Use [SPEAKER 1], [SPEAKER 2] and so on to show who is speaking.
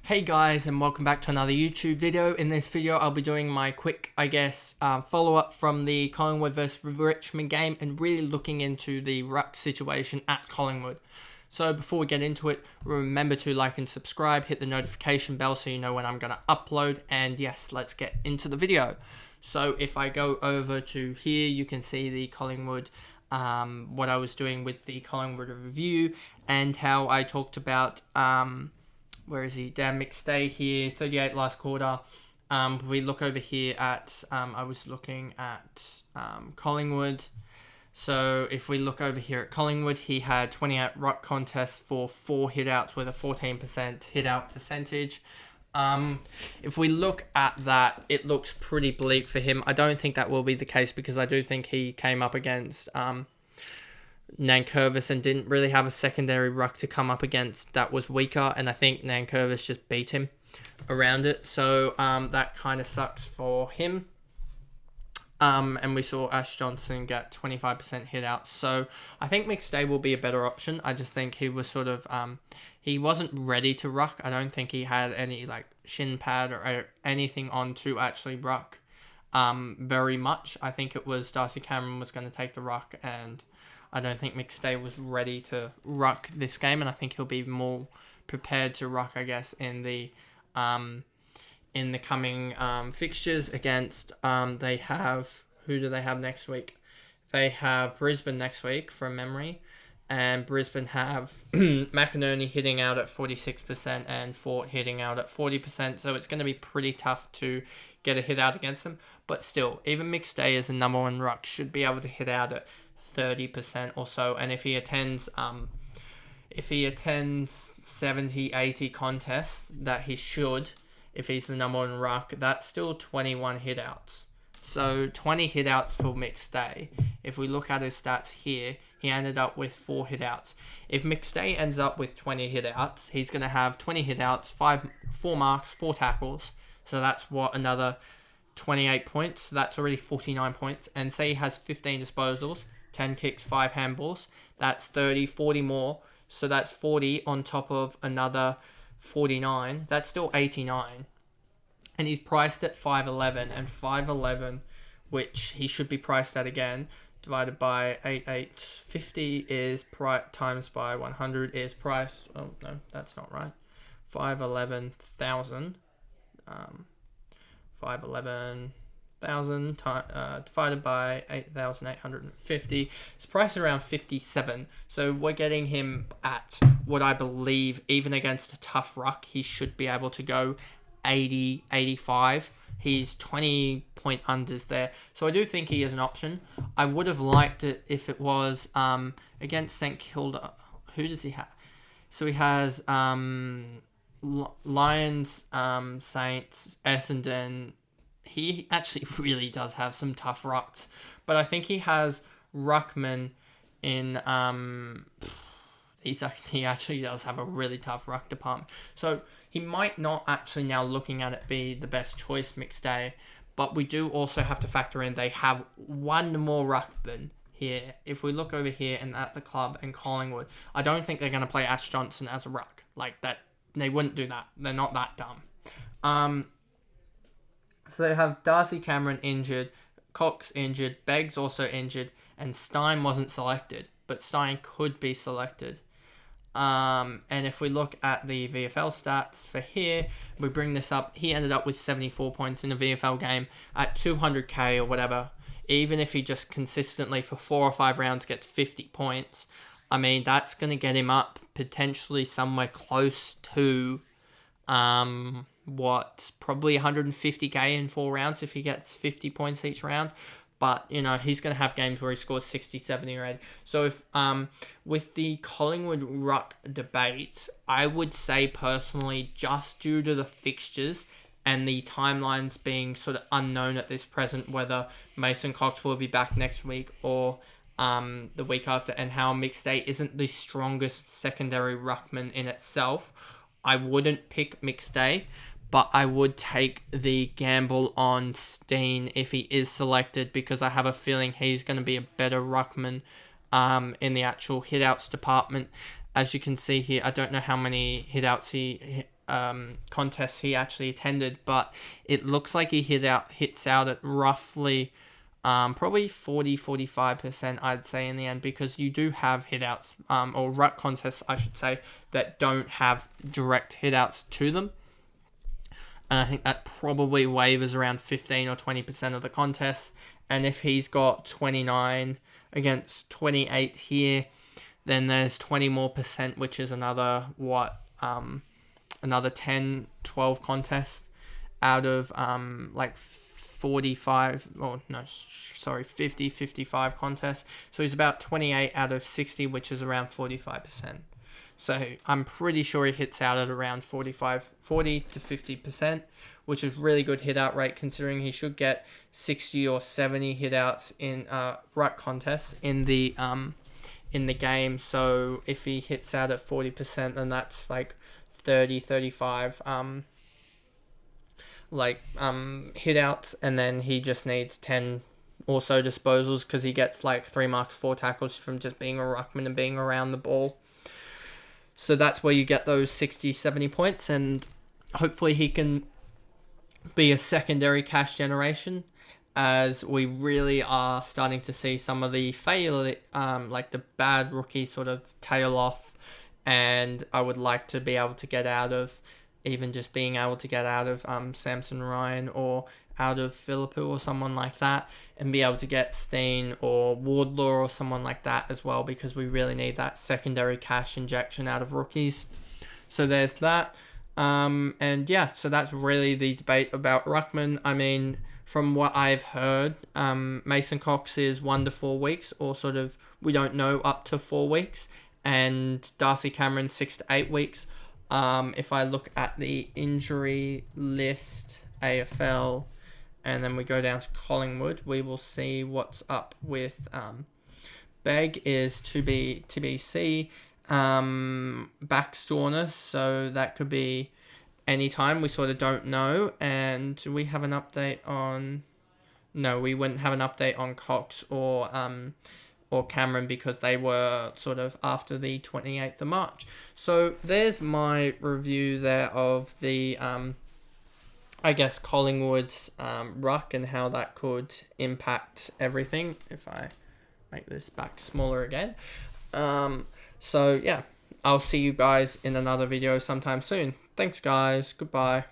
[SPEAKER 1] Hey guys, and welcome back to another YouTube video. In this video, I'll be doing my quick, follow-up from the Collingwood versus Richmond game and really looking into the Ruck situation at Collingwood. So before we get into it, remember to like and subscribe, hit the notification bell so you know when I'm going to upload, and yes, let's get into the video. So if I go over to here, you can see the Collingwood, what I was doing with the Collingwood review and how I talked about... where is he? Dan McStay here, 38 last quarter. We look over here at, I was looking at Collingwood. So if we look over here at Collingwood, he had 28 ruck contests for 4 hit-outs with a 14% hit-out percentage. If we look at that, it looks pretty bleak for him. I don't think that will be the case because I do think he came up against... Nankervis and didn't really have a secondary ruck to come up against that was weaker, and I think Nankervis just beat him around it, so that kind of sucks for him. And we saw Ash Johnson get 25% hit out, so I think McStay will be a better option. I just think he was sort of he wasn't ready to ruck. I don't think he had any like shin pad or anything on to actually ruck very much. I think it was Darcy Cameron was going to take the ruck, and I don't think McStay was ready to ruck this game, and I think he'll be more prepared to ruck, I guess, in the coming fixtures against, they have, who do they have next week? They have Brisbane next week, from memory, and Brisbane have McInerney hitting out at 46% and Fort hitting out at 40%, so it's going to be pretty tough to get a hit out against them, but still, even McStay as a number one ruck should be able to hit out at 30% or so, and if he attends 70, 80 contests that he should, if he's the number one ruck, that's still 21 hitouts. So 20 hitouts for McStay. If we look at his stats here, he ended up with 4 hitouts. If McStay ends up with 20 hitouts, he's going to have 20 hitouts, 4 marks, 4 tackles. So that's what, another 28 points. So that's already 49 points. And say he has 15 disposals, 10 kicks, 5 handballs. That's 30, 40 more. So that's 40 on top of another 49. That's still 89. And he's priced at 5'11". And 5'11", which he should be priced at again, divided by 8,850 is times by 100 is priced... Oh, no, that's not right. 511,000. 511... divided by 8,850. It's priced around 57. So we're getting him at what I believe, even against a tough ruck, he should be able to go 80, 85. He's 20 point unders there. So I do think he is an option. I would have liked it if it was against St Kilda. Who does he have? So he has Lions, Saints, Essendon. He actually really does have some tough rucks, but I think he has Ruckman in, he actually does have a really tough ruck department. So he might not actually, now looking at it, be the best choice, McStay, but we do also have to factor in they have one more ruckman here. If we look over here and at the club and Collingwood, I don't think they're going to play Ash Johnson as a ruck. Like that, they wouldn't do that. They're not that dumb. So they have Darcy Cameron injured, Cox injured, Beggs also injured, and Stein wasn't selected, but Stein could be selected. And if we look at the VFL stats for here, we bring this up, he ended up with 74 points in a VFL game at 200k or whatever. Even if he just consistently for 4 or 5 rounds gets 50 points, I mean, that's going to get him up potentially somewhere close to... probably 150k in 4 rounds if he gets 50 points each round. But, you know, he's going to have games where he scores 60, 70, or 80. So if with the Collingwood ruck debate, I would say personally, just due to the fixtures and the timelines being sort of unknown at this present, whether Mason Cox will be back next week or the week after, and how McStay isn't the strongest secondary ruckman in itself, I wouldn't pick McStay. But I would take the gamble on Steene if he is selected, because I have a feeling he's going to be a better ruckman in the actual hitouts department. As you can see here, I don't know how many hitouts he contests he actually attended, but it looks like he hits out at roughly probably 40-45%, I'd say, in the end, because you do have hitouts, or ruck contests, I should say, that don't have direct hitouts to them. And I think that probably wavers around 15 or 20% of the contest. And if he's got 29 against 28 here, then there's 20 more percent, which is another, another 10, 12 contests out of, like 45, or no, sorry, 50, 55 contests. So he's about 28 out of 60, which is around 45%. So I'm pretty sure he hits out at around 40 to 50%, which is really good hit out rate, considering he should get 60 or 70 hit outs in ruck contests in the game. So if he hits out at 40%, then that's like 30, 35 hit outs, and then he just needs 10 or so disposals, because he gets like 3 marks, 4 tackles from just being a ruckman and being around the ball. So that's where you get those 60, 70 points, and hopefully he can be a secondary cash generation, as we really are starting to see some of the like the bad rookie sort of tail off, and I would like to be able to get out of, even just being able to get out of Samson Ryan or out of Philippou or someone like that, and be able to get Steene or Wardlaw or someone like that as well, because we really need that secondary cash injection out of rookies. So there's that. And yeah, so that's really the debate about ruckman. I mean, from what I've heard, Mason Cox is 1 to 4 weeks, or sort of, we don't know, up to 4 weeks, and Darcy Cameron 6 to 8 weeks. If I look at the injury list, AFL, and then we go down to Collingwood, we will see what's up with Begg is TBC, back soreness, so that could be any time. We sort of don't know, and do we have an update on? No, we wouldn't have an update on Cox or Cameron, because they were sort of after the 28th of March. So there's my review there of the I guess Collingwood's ruck, and how that could impact everything. If I make this back smaller again. So yeah, I'll see you guys in another video sometime soon. Thanks guys, goodbye.